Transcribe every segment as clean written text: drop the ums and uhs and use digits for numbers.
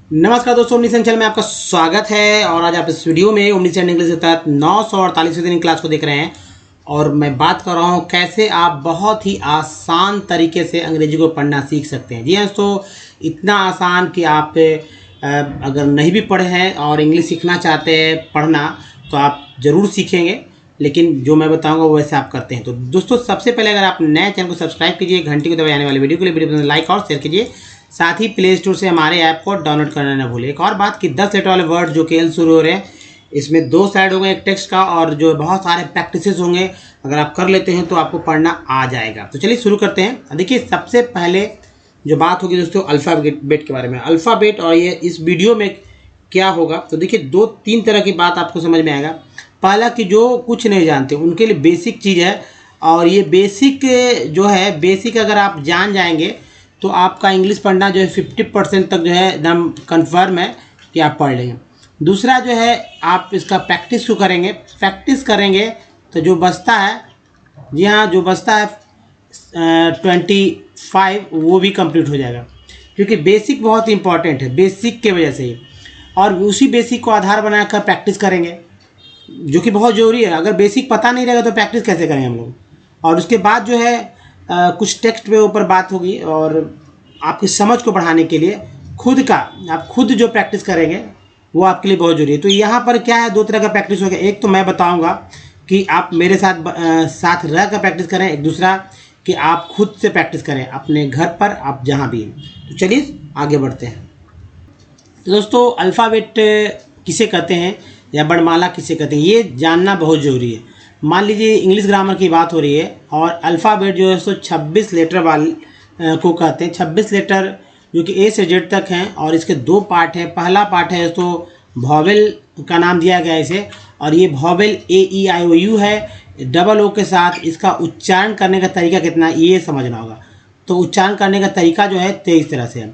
नमस्कार दोस्तों, omni channel में आपका स्वागत है। और आज आप इस वीडियो में ओमनी चैनल इंग्लिश के तहत 948वें दिन क्लास को देख रहे हैं। और मैं बात कर रहा हूं कैसे आप बहुत ही आसान तरीके से अंग्रेजी को पढ़ना सीख सकते हैं। जी हाँ दोस्तों, इतना आसान कि आप अगर नहीं भी पढ़े हैं और इंग्लिश सीखना चाहते हैं पढ़ना, तो आप ज़रूर सीखेंगे। लेकिन जो मैं बताऊंगा वो वैसे आप करते हैं। तो दोस्तों, सबसे पहले अगर आप नए चैनल को सब्सक्राइब कीजिए, घंटी को दबाए आने वाले वीडियो के लिए वीडियो लाइक और शेयर कीजिए। साथ ही प्ले स्टोर से हमारे ऐप को डाउनलोड करना न भूलें। एक और बात कि 10 लेटर वाले वर्ड जो केएल शुरू हो रहे हैं, इसमें 2 साइड होंगे, एक टेक्स्ट का और जो बहुत सारे प्रैक्टिसेस होंगे। अगर आप कर लेते हैं तो आपको पढ़ना आ जाएगा। तो चलिए शुरू करते हैं। देखिए, सबसे पहले जो बात होगी दोस्तों अल्फ़ाबेट के बारे में। अल्फ़ाबेट और ये इस वीडियो में क्या होगा, तो देखिए 2-3 तरह की बात आपको समझ में आएगा। पहला कि जो कुछ नहीं जानते उनके लिए बेसिक चीज़ है, और ये बेसिक जो है, बेसिक अगर आप जान जाएंगे तो आपका इंग्लिश पढ़ना जो है 50% तक जो है एकदम कन्फर्म है कि आप पढ़ लेंगे। दूसरा जो है, आप इसका प्रैक्टिस क्यों करेंगे, प्रैक्टिस करेंगे तो जो बचता है, जी हाँ, जो बचता है 25 वो भी कंप्लीट हो जाएगा। क्योंकि बेसिक बहुत इंपॉर्टेंट है, बेसिक के वजह से ही। और उसी बेसिक को आधार बनाकर प्रैक्टिस करेंगे, जो कि बहुत ज़रूरी है। अगर बेसिक पता नहीं रहेगा तो प्रैक्टिस कैसे करेंगे हम लोग। और उसके बाद जो है कुछ टेक्स्ट पे ऊपर बात होगी, और आपकी समझ को बढ़ाने के लिए आप खुद जो प्रैक्टिस करेंगे वो आपके लिए बहुत जरूरी है। तो यहाँ पर क्या है, 2 तरह का प्रैक्टिस होगा। एक तो मैं बताऊँगा कि आप मेरे साथ रह कर प्रैक्टिस करें, एक दूसरा कि आप खुद से प्रैक्टिस करें अपने घर पर, आप जहाँ भी हैं। तो चलिए आगे बढ़ते हैं। तो दोस्तों, अल्फ़ाबेट किसे कहते हैं या वर्णमाला किसे कहते हैं, ये जानना बहुत ज़रूरी है। मान लीजिए इंग्लिश ग्रामर की बात हो रही है, और अल्फ़ाबेट जो है 26 लेटर वाले को कहते हैं। 26 लेटर जो कि ए से जेड तक हैं, और इसके 2 पार्ट हैं। पहला पार्ट है तो वॉवेल का नाम दिया गया है इसे, और ये वॉवेल AEIOU है डबल ओ के साथ। इसका उच्चारण करने का तरीका कितना ये समझना होगा। तो उच्चारण करने का तरीका जो है 23 तरह से है।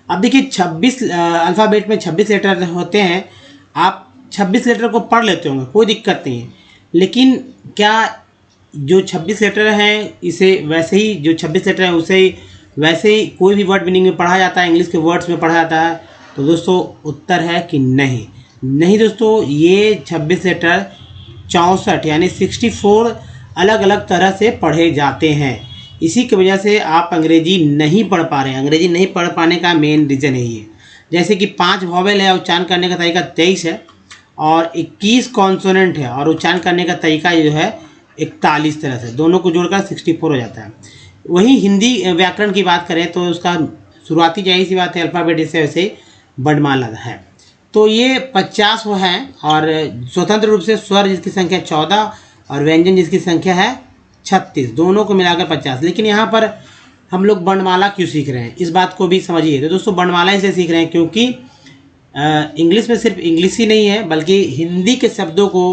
अब देखिए, 26 अल्फ़ाबेट में 26 लेटर होते हैं। आप 26 लेटर को पढ़ लेते होंगे, कोई दिक्कत नहीं है। लेकिन क्या जो 26 लेटर हैं, इसे वैसे ही जो 26 लेटर हैं उसे वैसे ही कोई भी वर्ड मीनिंग में पढ़ा जाता है, इंग्लिश के वर्ड्स में पढ़ा जाता है? तो दोस्तों, उत्तर है कि नहीं। नहीं दोस्तों, ये 26 लेटर 64 यानी 64 अलग अलग तरह से पढ़े जाते हैं। इसी की वजह से आप अंग्रेजी नहीं पढ़ पा रहे हैं। अंग्रेजी नहीं पढ़ पाने का मेन रीज़न यही है। जैसे कि 5 वॉवेल है, उच्चारण करने का तरीका 23 है, और 21 कॉन्सोनेंट है, और उच्चारण करने का तरीका जो है 41 तरह से। दोनों को जोड़कर 64 हो जाता है। वहीं हिंदी व्याकरण की बात करें तो उसका शुरुआती जाहिर सी बात है अल्फ़ाबेट इससे वैसे वर्णमाला है। तो ये 50 वो है, और स्वतंत्र रूप से स्वर जिसकी संख्या 14 और व्यंजन जिसकी संख्या है 36, दोनों को मिलाकर 50। लेकिन यहाँ पर हम लोग वर्णमाला क्यों सीख रहे हैं, इस बात को भी समझिए। तो दोस्तों, वर्णमाला इसलिए सीख रहे हैं क्योंकि इंग्लिश में सिर्फ इंग्लिश ही नहीं है, बल्कि हिंदी के शब्दों को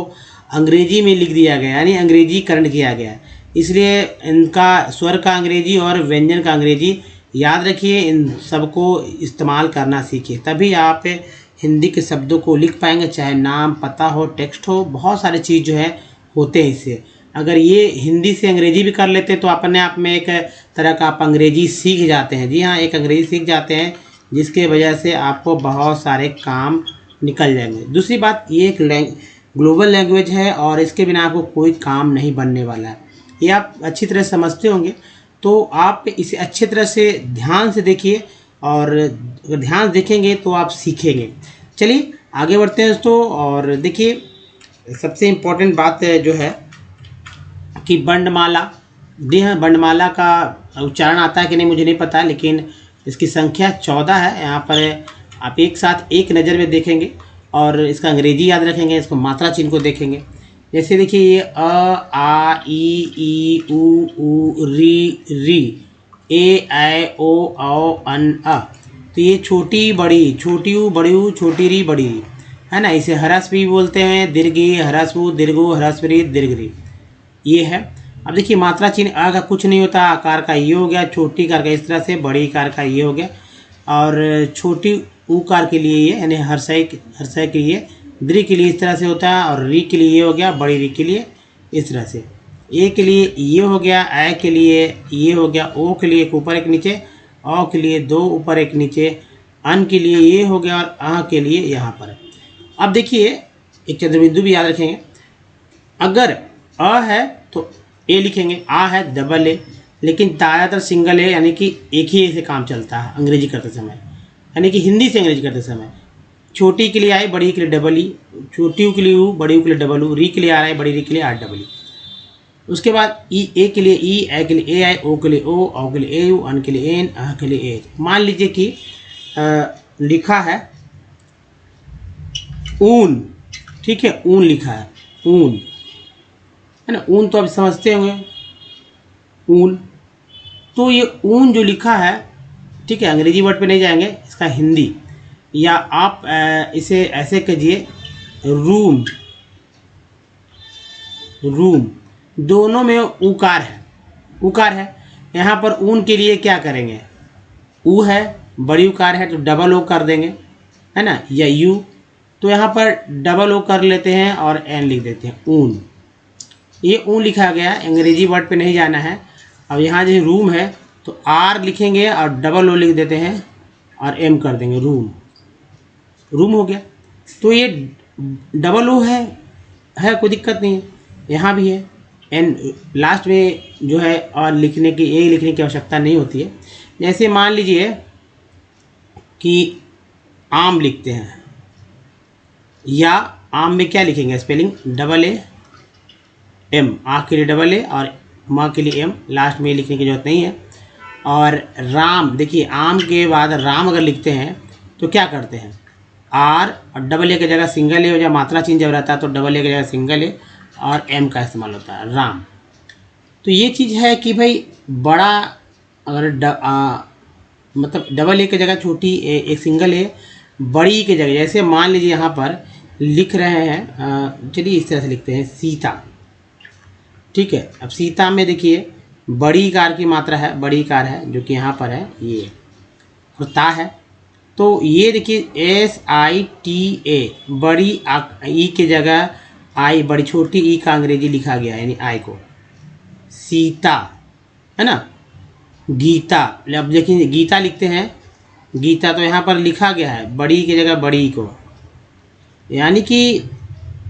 अंग्रेजी में लिख दिया गया, यानी अंग्रेजीकरण किया गया है। इसलिए इनका स्वर का अंग्रेजी और व्यंजन का अंग्रेजी याद रखिए। इन सबको इस्तेमाल करना सीखिए, तभी आप हिंदी के शब्दों को लिख पाएंगे। चाहे नाम, पता हो, टेक्स्ट हो, बहुत सारे चीज़ जो है होते हैं इससे। अगर ये हिंदी से अंग्रेजी भी कर लेते तो अपने आप में एक तरह का आप अंग्रेजी सीख जाते हैं। जी हाँ, एक अंग्रेजी सीख जाते हैं, जिसके वजह से आपको बहुत सारे काम निकल जाएंगे। दूसरी बात, ये एक ग्लोबल लैंग्वेज है, और इसके बिना आपको कोई काम नहीं बनने वाला है। ये आप अच्छी तरह समझते होंगे। तो आप इसे अच्छी तरह से ध्यान से देखिए, और अगर ध्यान देखेंगे तो आप सीखेंगे। चलिए आगे बढ़ते हैं दोस्तों। और देखिए, सबसे इम्पोर्टेंट बात जो है कि वर्णमाला, जी हाँ, वर्णमाला का उच्चारण आता है कि नहीं मुझे नहीं पता, लेकिन इसकी संख्या 14 है। यहाँ पर आप एक साथ एक नज़र में देखेंगे, और इसका अंग्रेजी याद रखेंगे, इसको मात्रा चिन्ह को देखेंगे। जैसे देखिए, ये अ, आ, ई, ऊ, री, ए, ऐ, ओ, औ, अन, अ। तो ये छोटी बड़ी, छोटी ऊ, बड़ी ऊ, छोटी री, बड़ी री, है ना। इसे ह्रस्व भी बोलते हैं, दीर्घी, ह्रस्व, दीर्घो, ह्रस्व री, दीर्घ री, ये है। अब देखिए, मात्रा चिन्ह अ का कुछ नहीं होता, आकार का ये हो गया, छोटी कार का इस तरह से, बड़ी कार का ये हो गया, और छोटी ऊकार के लिए ये, यानी हर्षय के लिए, दृ के लिए इस तरह से होता है, और री के लिए ये हो गया, बड़ी री के लिए इस तरह से। ए के लिए ये हो गया, ऐ के लिए ये हो गया, ओ के लिए एक ऊपर एक नीचे, औ के लिए 2 ऊपर एक नीचे, अन के लिए ये हो गया और अ के लिए यहाँ पर। अब देखिए एक चंद्रबिंदु भी याद रखेंगे, अगर अ है तो ए लिखेंगे, आ है डबल ए, लेकिन ज़्यादातर सिंगल ए यानी कि एक ही ए से काम चलता है अंग्रेजी करते समय, यानी कि हिंदी से अंग्रेजी करते समय। छोटी के लिए आई, बड़ी के लिए डबल ई, छोटी यू के लिए यू, बड़ी यू के लिए डबल यू, री के लिए आर आई, बड़ी री के लिए आर डबल ई। उसके बाद ई, ए के लिए ई, ए के लिए ए आई, ओ के लिए ओ के लिए ए यू, अन के लिए एन, अ के लिए ए। मान लीजिए कि लिखा है ऊन, ठीक है, ऊन लिखा है, ऊन है ना, ऊन तो आप समझते होंगे ऊन। तो ये ऊन जो लिखा है, ठीक है, अंग्रेजी वर्ड पे नहीं जाएंगे, इसका हिंदी, या आप इसे ऐसे कीजिए रूम, रूम, दोनों में उकार है, उकार है। यहाँ पर ऊन के लिए क्या करेंगे, ऊ है, बड़ी उकार है तो डबल ओ कर देंगे, है ना, या यू, तो यहाँ पर डबल ओ कर लेते हैं और एन लिख देते हैं, ऊन। ये ऊन लिखा गया, अंग्रेजी वर्ड पे नहीं जाना है। अब यहाँ जो रूम है तो आर लिखेंगे और डबल ओ लिख देते हैं और एम कर देंगे, रूम, रूम हो गया। तो ये डबल ओ है कोई दिक्कत नहीं है, यहाँ भी है, एन लास्ट में जो है और लिखने की, ए लिखने की आवश्यकता नहीं होती है। जैसे मान लीजिए कि आम लिखते हैं, या आम में क्या लिखेंगे स्पेलिंग, डबल ए एम, आ के लिए डबल ए और म के लिए एम, लास्ट में लिखने की जरूरत नहीं है। और राम, देखिए आम के बाद राम अगर लिखते हैं तो क्या करते हैं, आर और डबल ए की जगह सिंगल ए हो जाए, मात्रा चिन्ह जब रहता है तो डबल ए की जगह सिंगल ए और एम का इस्तेमाल होता है, राम। तो ये चीज़ है कि भाई बड़ा अगर मतलब डबल ए की जगह छोटी ए, एक सिंगल ए, बड़ी की जगह, जैसे मान लीजिए यहाँ पर लिख रहे हैं, चलिए इस तरह से लिखते हैं सीता, ठीक है। अब सीता में देखिए बड़ी कार की मात्रा है, बड़ी कार है जो कि यहाँ पर है ये, और ता है, तो ये देखिए एस आई टी ए, बड़ी ई की जगह आई, बड़ी छोटी ई का अंग्रेजी लिखा गया यानी आई को, सीता, है ना, गीता। अब देखिए गीता लिखते हैं, गीता तो यहाँ पर लिखा गया है बड़ी की जगह बड़ी को, यानी कि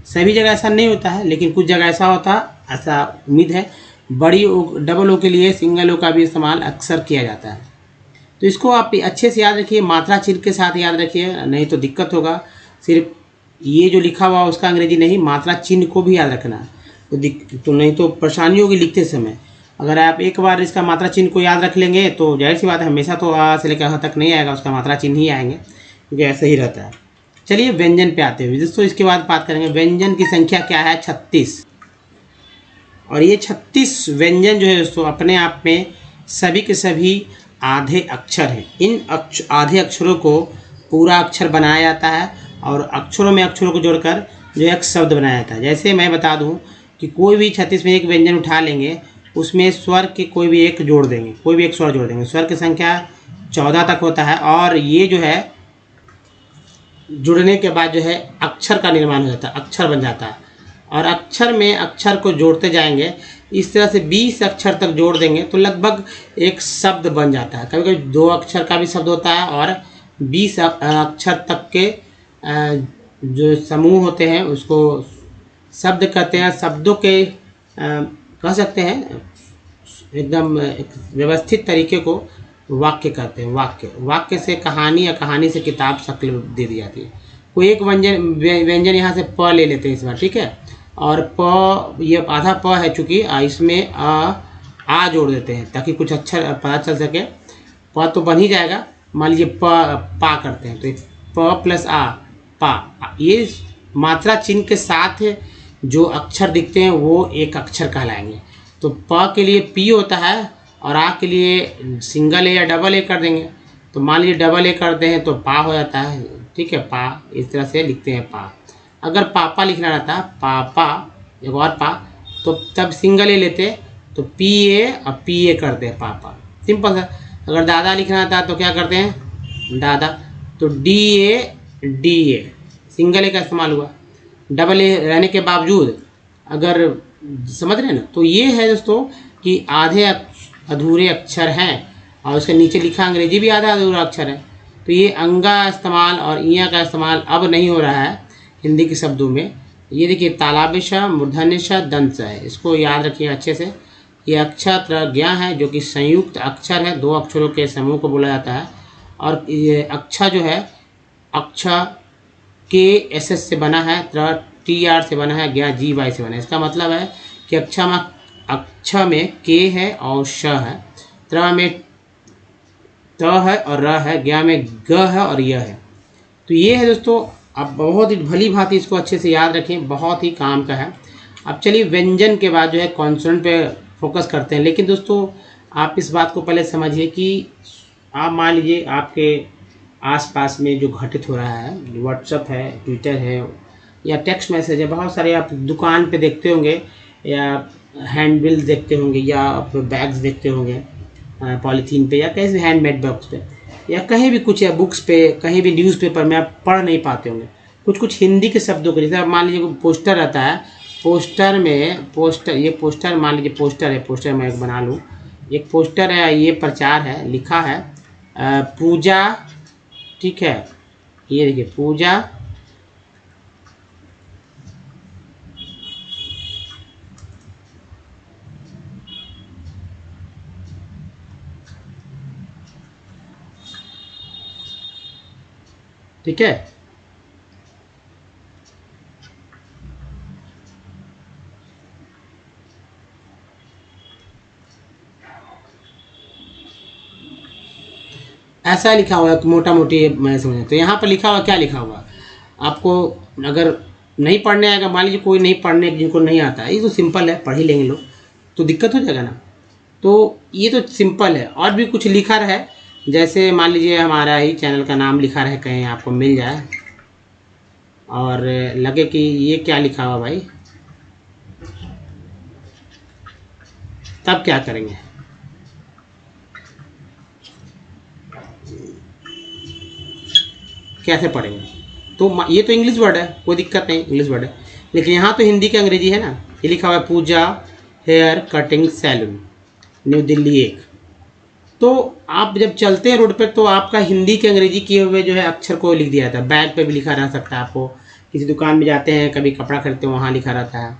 सभी जगह ऐसा नहीं होता है, लेकिन कुछ जगह ऐसा होता है, ऐसा उम्मीद है। बड़ी ओ, डबल ओ के लिए सिंगल ओ का भी इस्तेमाल अक्सर किया जाता है। तो इसको आप अच्छे से याद रखिए, मात्रा चिन्ह के साथ याद रखिए, नहीं तो दिक्कत होगा। सिर्फ ये जो लिखा हुआ उसका अंग्रेजी नहीं, मात्रा चिन्ह को भी याद रखना तो नहीं तो परेशानी होगी लिखते समय। अगर आप एक बार इसका मात्रा चिन्ह को याद रख लेंगे तो जाहिर सी बात है हमेशा तो आ से लेकर यहाँ तक नहीं आएगा, उसका मात्रा चिन्ह ही आएंगे, क्योंकि ऐसा ही रहता है। चलिए व्यंजन पे आते हुए दोस्तों, इसके बाद बात करेंगे व्यंजन की संख्या क्या है, 36। और ये 36 व्यंजन जो है दोस्तों अपने आप में सभी के सभी आधे अक्षर हैं। इन आधे अक्षरों को पूरा अक्षर बनाया जाता है और अक्षरों में अक्षरों को जोड़कर जो एक शब्द बनाया जाता है। जैसे मैं बता दूं कि कोई भी 36 में एक व्यंजन उठा लेंगे, उसमें स्वर के कोई भी एक जोड़ देंगे, कोई भी एक स्वर जोड़ देंगे। स्वर की संख्या 14 तक होता है और ये जो है जुड़ने के बाद जो है अक्षर का निर्माण हो जाता है, अक्षर बन जाता है। और अक्षर में अक्षर को जोड़ते जाएंगे, इस तरह से 20 अक्षर तक जोड़ देंगे तो लगभग एक शब्द बन जाता है। कभी कभी 2 अक्षर का भी शब्द होता है और 20 अक्षर तक के जो समूह होते हैं उसको शब्द कहते हैं। शब्दों के कह सकते हैं एकदम एक व्यवस्थित तरीके को वाक्य कहते हैं। वाक्य से कहानी या कहानी से किताब शक्ल दे दी जाती है। कोई एक व्यंजन यहाँ से प ले लेते हैं इस बार, ठीक है, और प, ये आधा प है चूँकि, इसमें आ जोड़ देते हैं ताकि कुछ अक्षर पता चल सके। प तो बन ही जाएगा, मान लीजिए पा करते हैं तो प प्लस आ, पा। ये मात्रा चिन्ह के साथ जो अक्षर दिखते हैं वो एक अक्षर कहलाएंगे। तो प के लिए पी होता है और आ के लिए सिंगल ए या डबल ए कर देंगे। तो मान लीजिए डबल ए करते हैं तो पा हो जाता है, ठीक है, पा, इस तरह से लिखते हैं पा। अगर पापा लिखना रहता पापा, एक और पा, तो तब सिंगल ए लेते तो पी ए और पी ए करते हैं पापा, सिंपल सा। अगर दादा लिखना रहता तो क्या करते हैं दादा, तो डी ए, सिंगल ए का इस्तेमाल हुआ। डबल ए रहने के बावजूद अगर समझ रहे हैं ना, तो ये है दोस्तों कि आधे अधूरे अक्षर हैं और उसके नीचे लिखा अंग्रेजी भी आधा अधूरा अक्षर है। तो ये अंगा इस्तेमाल और इया का इस्तेमाल अब नहीं हो रहा है हिंदी के शब्दों में। ये देखिए तालाबिश मूर्धन्यश दंश है, इसको याद रखिए अच्छे से। ये अक्षर ज्ञा है जो कि संयुक्त अक्षर है, दो अक्षरों के समूह को बोला जाता है। और ये अक्षर जो है अक्षा के एस एस से बना है, टी आर से बना है, ज्ञा जी वाई से बना है। इसका मतलब है कि अक्षा में के है और श है, त्र में त है और र है, ज्ञा में ग है और य है। तो ये है दोस्तों, आप बहुत ही भली भांति इसको अच्छे से याद रखें, बहुत ही काम का है। अब चलिए व्यंजन के बाद जो है कॉन्सोनेंट पे फोकस करते हैं। लेकिन दोस्तों आप इस बात को पहले समझिए कि आप मान लीजिए आपके आसपास में जो घटित हो रहा है, व्हाट्सएप है, ट्विटर है या टेक्स्ट मैसेज है, बहुत सारे आप दुकान पे देखते होंगे या हैंडबिल देखते होंगे या आप बैग्स देखते होंगे पॉलीथीन पे या कहीं भी हैंडमेड बॉक्स पे या कहीं भी कुछ, या बुक्स पे, कहीं भी न्यूज़पेपर में आप पढ़ नहीं पाते होंगे कुछ हिंदी के शब्दों को। जैसे आप मान लीजिए पोस्टर रहता है, पोस्टर में ये पोस्टर मान लीजिए पोस्टर है, पोस्टर मैं एक बना लूँ, एक पोस्टर है, ये प्रचार है, लिखा है पूजा, ठीक है, ये देखिए पूजा ठीक है। ऐसा लिखा हुआ है मोटा मोटी, मैं समझ। तो यहाँ पर लिखा हुआ क्या लिखा हुआ आपको अगर नहीं पढ़ने आएगा, मान लीजिए कोई नहीं पढ़ने जिनको नहीं आता है, ये तो सिंपल है, पढ़ ही लेंगे लोग, तो दिक्कत हो जाएगा ना। तो ये तो सिंपल है। और भी कुछ लिखा रहे, जैसे मान लीजिए हमारा ही चैनल का नाम लिखा रहे, कहीं आपको मिल जाए और लगे कि ये क्या लिखा हुआ भाई, तब क्या करेंगे, कैसे पढ़ेंगे। तो ये तो इंग्लिश वर्ड है, कोई दिक्कत नहीं, इंग्लिश वर्ड है, लेकिन यहाँ तो हिंदी का अंग्रेजी है ना। ये लिखा हुआ है Pooja hair cutting salon, new Delhi 1। तो आप जब चलते हैं रोड पर तो आपका हिंदी के अंग्रेजी किए हुए जो है अक्षर को लिख दिया जाता है, बैग पे भी लिखा रह सकता है, आपको किसी दुकान में जाते हैं, कभी कपड़ा खरीदते हैं, वहाँ लिखा रहता है।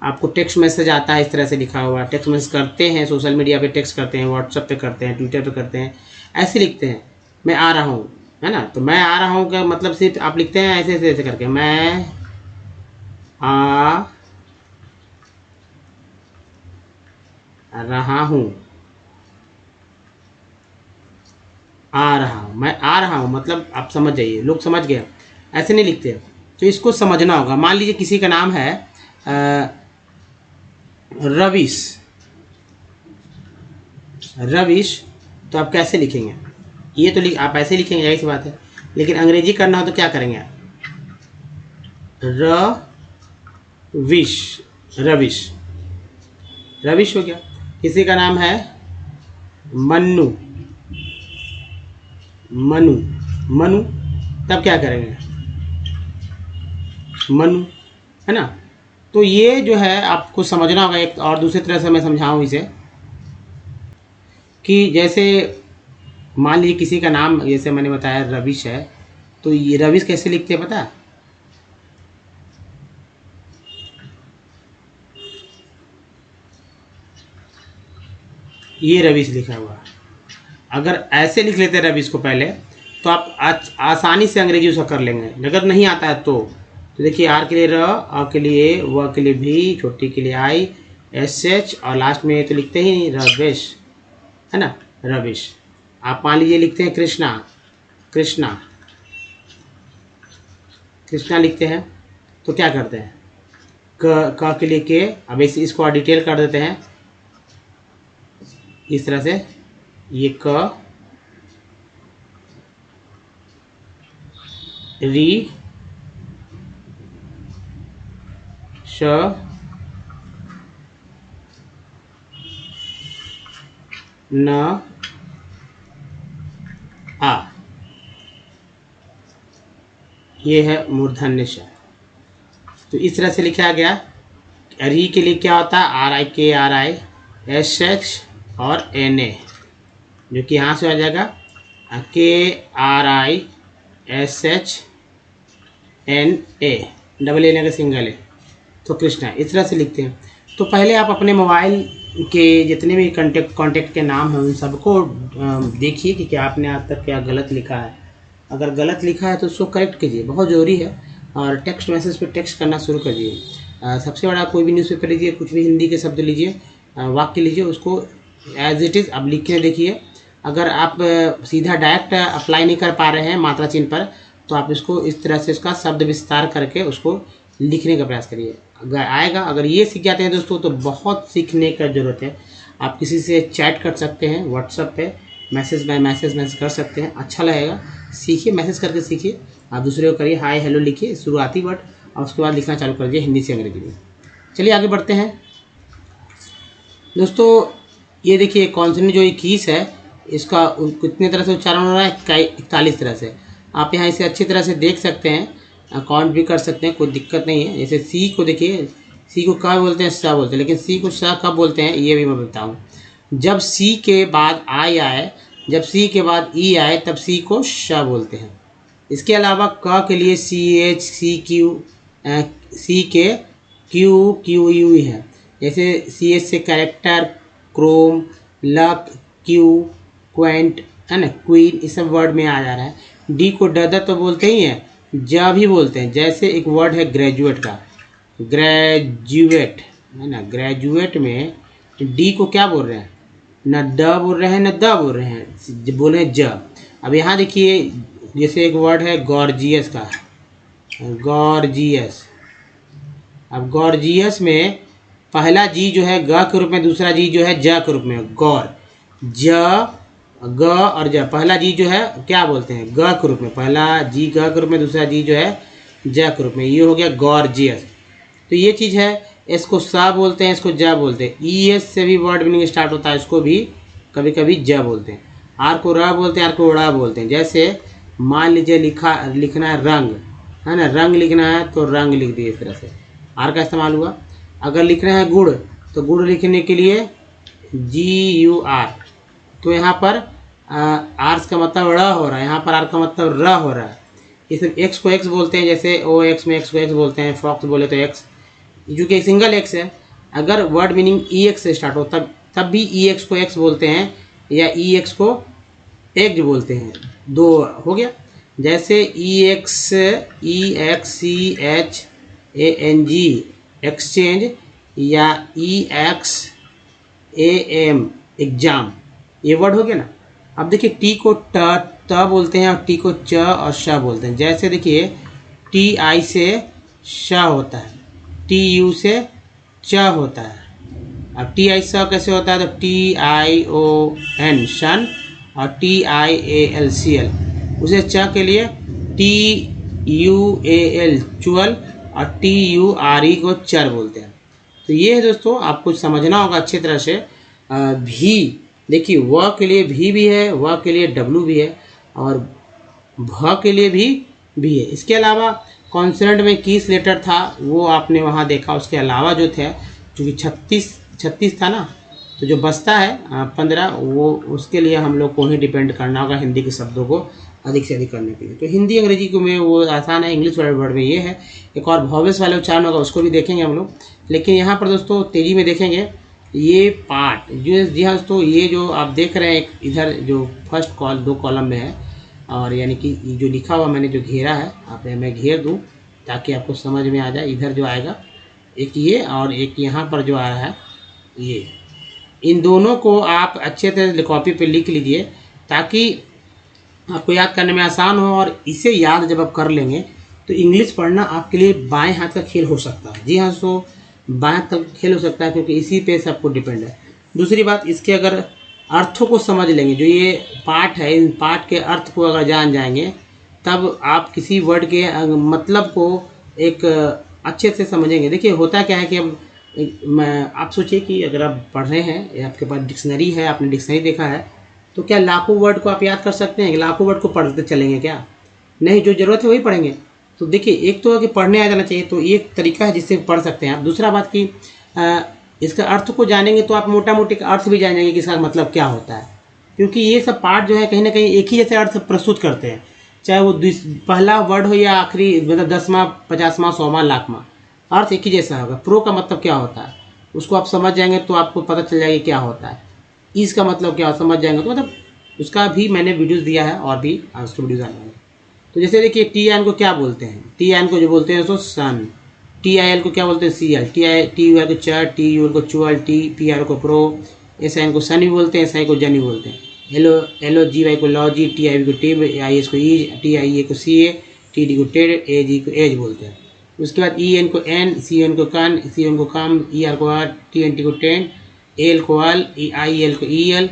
आपको टेक्स्ट मैसेज आता है, इस तरह से लिखा हुआ, टेक्स्ट मैसेज करते हैं, सोशल मीडिया पे टेक्स्ट करते हैं, व्हाट्सएप पे करते हैं, ट्विटर पे करते हैं, ऐसे लिखते हैं मैं आ रहा हूँ, है ना। तो मैं आ रहा हूँ का मतलब सिर्फ आप लिखते हैं ऐसे ऐसे ऐसे करके, मैं आ रहा हूँ, आ रहा हूँ, मैं आ रहा हूँ, मतलब आप समझ जाइए, लोग समझ गए, ऐसे नहीं लिखते। तो इसको समझना होगा। मान लीजिए किसी का नाम है रविश, रविश, तो आप कैसे लिखेंगे, ये तो आप ऐसे लिखेंगे, यही सी बात है। लेकिन अंग्रेजी करना हो तो क्या करेंगे, रविश, रविश, रविश हो गया। किसी का नाम है मन्नू, मनु, मनु, तब क्या करेंगे, मनु, है ना। तो ये जो है आपको समझना होगा। एक और दूसरी तरह से मैं समझाऊँ इसे कि जैसे मान लीजिए किसी का नाम, जैसे मैंने बताया रविश है, तो ये रविश कैसे लिखते हैं पता है, ये रविश लिखा हुआ। अगर ऐसे लिख लेते हैं रविश को पहले, तो आप आसानी से अंग्रेजी उसका कर लेंगे। अगर नहीं आता है तो देखिए आर के लिए र, अ के लिए, व के लिए भी, छोटी के लिए आई, एस एच, और लास्ट में तो लिखते ही रविश, है ना, रविश। आप मान लीजिए लिखते हैं कृष्णा, कृष्णा, कृष्णा लिखते हैं, तो क्या करते हैं क के लिए के। अब इसको और डिटेल कर देते हैं इस तरह से, ये क, री, श, न, आ, ये है मूर्धन्य श। तो इस तरह से लिखा गया। री के लिए क्या होता है, आर आई के, आर आई, एस एच और एन ए, जो कि यहाँ से आ जाएगा KRISHNA, डबल ए का सिंगल ए, तो कृष्णा, इस तरह से लिखते हैं। तो पहले आप अपने मोबाइल के जितने भी कांटेक्ट के नाम हैं उन सबको देखिए कि क्या आपने आज तक क्या गलत लिखा है। अगर गलत लिखा है तो उसको करेक्ट कीजिए, बहुत ज़रूरी है। और टेक्स्ट मैसेज पे टेक्स्ट करना शुरू करिए। सबसे बड़ा कोई भी न्यूज़पेपर लीजिए, कुछ भी हिंदी के शब्द लीजिए, वाक्य लीजिए, उसको एज इट इज़ अब लिखने देखिए। अगर आप सीधा डायरेक्ट अप्लाई नहीं कर पा रहे हैं मात्रा चिन्ह पर, तो आप इसको इस तरह से इसका शब्द विस्तार करके उसको लिखने का प्रयास करिए, अगर आएगा। अगर ये सीख जाते हैं दोस्तों तो बहुत सीखने का ज़रूरत है। आप किसी से चैट कर सकते हैं व्हाट्सएप पे, मैसेज बाय मैसेज कर सकते हैं, अच्छा लगेगा। सीखिए, मैसेज करके सीखिए। आप दूसरे को करिए, हाय हेलो लिखिए शुरुआती वर्ड, और उसके बाद लिखना चालू कर दिए हिंदी से अंग्रेजी में। चलिए आगे बढ़ते हैं दोस्तों। ये देखिए कॉन्सोनेंट जो 21 है, इसका कितने तरह से उच्चारण हो रहा है, 41 तरह से। आप यहाँ इसे अच्छी तरह से देख सकते हैं, काउंट भी कर सकते हैं, कोई दिक्कत नहीं है। जैसे सी को देखिए, सी को क्या बोलते हैं, सा बोलते हैं, लेकिन सी को सा कब बोलते हैं ये भी मैं बताऊँ। जब सी के बाद आई आए, जब सी के बाद ई आए, तब सी को श बोलते हैं। इसके अलावा क के लिए CH, CQ, सी के QU है। जैसे CH से character, Chrome, luck, Q, Quint, है ना, क्वीन, ये सब वर्ड में आ जा रहा है। डी को ड तो बोलते ही हैं, ज भी बोलते हैं। जैसे एक वर्ड है ग्रेजुएट का, ग्रेजुएट, है ना, ग्रेजुएट में डी को क्या बोल रहे हैं, न द बोल रहे हैं न द बोल रहे हैं, बोल रहे हैं ज। अब यहाँ देखिए जैसे एक वर्ड है गॉर्जियस का, गॉर्जियस। अब गॉर्जियस में पहला जी जो है ग के रूप में, दूसरा जी जो है ज के रूप में, गौर, ज ग और ज। पहला जी जो है क्या बोलते हैं, ग के रूप में, पहला जी ग के रूप में, दूसरा जी जो है ज के रूप में, ये हो गया गॉर्जियस। तो ये चीज़ है, इसको सा बोलते हैं, इसको ज बोलते हैं। ES से भी वर्ड मीनिंग स्टार्ट होता है, इसको भी कभी कभी ज बोलते हैं। आर को र बोलते हैं, आर को ड़ बोलते हैं। जैसे मान लीजिए लिखना है रंग, है ना, रंग लिखना है तो रंग लिख दिए, इस तरह से आर का इस्तेमाल हुआ। अगर लिखना है गुड़, तो गुड़ लिखने के लिए GUR, तो यहाँ पर आर्स का मतलब ड़ हो रहा है, यहाँ पर आर का मतलब र हो रहा है। इसे एक्स को एक्स बोलते हैं, जैसे OX में एक्स को एक्स बोलते हैं, फ्रॉक्स बोले तो एक्स, जो कि सिंगल एक्स है। अगर वर्ड मीनिंग EX से स्टार्ट हो तब भी EX को एक्स बोलते हैं, या EX को एग्ज बोलते हैं, दो हो गया। जैसे EXCHANG एक्सचेंज, या EXAM एग्जाम, ये वर्ड हो गया ना। अब देखिए टी को त बोलते हैं, और टी को च और श बोलते हैं। जैसे देखिए TI से श होता है, TU से च होता है। अब TI स कैसे होता है, तो TION शन, और TIAL CL, उसे च के लिए TUAL चुअल, और TURE को चर बोलते हैं। तो ये है दोस्तों, आपको समझना होगा अच्छी तरह से। भी देखिए व के लिए भी है, व के लिए W भी है, और भ के लिए भी है। इसके अलावा कॉन्सोनेंट में किस लेटर था वो आपने वहाँ देखा। उसके अलावा जो थे, चूँकि 36 था ना, तो जो बचता है 15, वो उसके लिए हम लोग को ही डिपेंड करना होगा हिंदी के शब्दों को अधिक से अधिक करने के लिए। तो हिंदी अंग्रेजी को में वो आसान है, इंग्लिश वर्ड में ये है। एक और वॉवेल्स वाले उच्चारण होगा, उसको भी देखेंगे हम लोग। लेकिन यहाँ पर दोस्तों तेजी में देखेंगे ये पार्ट जो, जी हाँ दोस्तों, ये जो आप देख रहे हैं इधर जो फर्स्ट 2 कॉलम में है, और यानी कि जो लिखा हुआ मैंने जो घेरा है, आप मैं घेर दूँ ताकि आपको समझ में आ जाए। इधर जो आएगा एक ये, और एक यहाँ पर जो आ रहा है ये, इन दोनों को आप अच्छे तरह से कॉपी पे लिख लीजिए ताकि आपको याद करने में आसान हो। और इसे याद जब आप कर लेंगे तो इंग्लिश पढ़ना आपके लिए बाएं हाथ का खेल हो सकता है। जी हाँ दोस्तों, बाएं हाथ का खेल हो सकता है, क्योंकि इसी पे सबको डिपेंड है। दूसरी बात, इसके अगर अर्थों को समझ लेंगे, जो ये पार्ट है, इन पार्ट के अर्थ को अगर जान जाएंगे, तब आप किसी वर्ड के मतलब को एक अच्छे से समझेंगे। देखिए होता क्या है कि अब आप सोचिए कि अगर आप पढ़ रहे हैं, आपके पास डिक्शनरी है, आपने डिक्शनरी देखा है, तो क्या लाखों वर्ड को आप याद कर सकते हैं? लाखों वर्ड को पढ़ते चलेंगे क्या? नहीं, जो ज़रूरत है वही पढ़ेंगे। तो देखिए, एक तो है कि पढ़ने आ जाना चाहिए, तो ये एक तरीका है जिससे पढ़ सकते हैं आप। दूसरा बात कि इसका अर्थ को जानेंगे तो आप मोटा मोटी का अर्थ भी जानेंगे कि इसका मतलब क्या होता है। क्योंकि ये सब पार्ट जो है कहीं ना कहीं एक ही जैसे अर्थ प्रस्तुत करते हैं, चाहे वो पहला वर्ड हो या आखिरी, मतलब 10वां 50वां 100वां लाखवां, अर्थ एक ही जैसा होगा। प्रो का मतलब क्या होता है उसको आप समझ जाएंगे तो आपको पता चल जाएगा क्या होता है। ईज का मतलब क्या समझ जाएंगे तो मतलब उसका भी मैंने वीडियोस दिया है और भी उसके वीडियोज आने वाले। तो जैसे देखिए टी आई एन को क्या बोलते हैं, टी आई एन को जो बोलते हैं तो सन, टी आई एल को क्या बोलते हैं C L, T U L को चर, टी यू एल को चुअल, टी पी आर को प्रो, एस आई एन को सन भी बोलते हैं, एस आई को जन भी बोलते हैं, एल ओ जी वाई को लॉजी, टी आई वी को टिब, आई एस को ईज, टी आई ए को सी ए, टी डी को टेड, ए जी को एज बोलते हैं। उसके बाद ई एन को एन, सी एन को कन, सी एन को कम, ई आर को आर, टी एन टी को टेंट, एल को अल, आई एल को ई एल,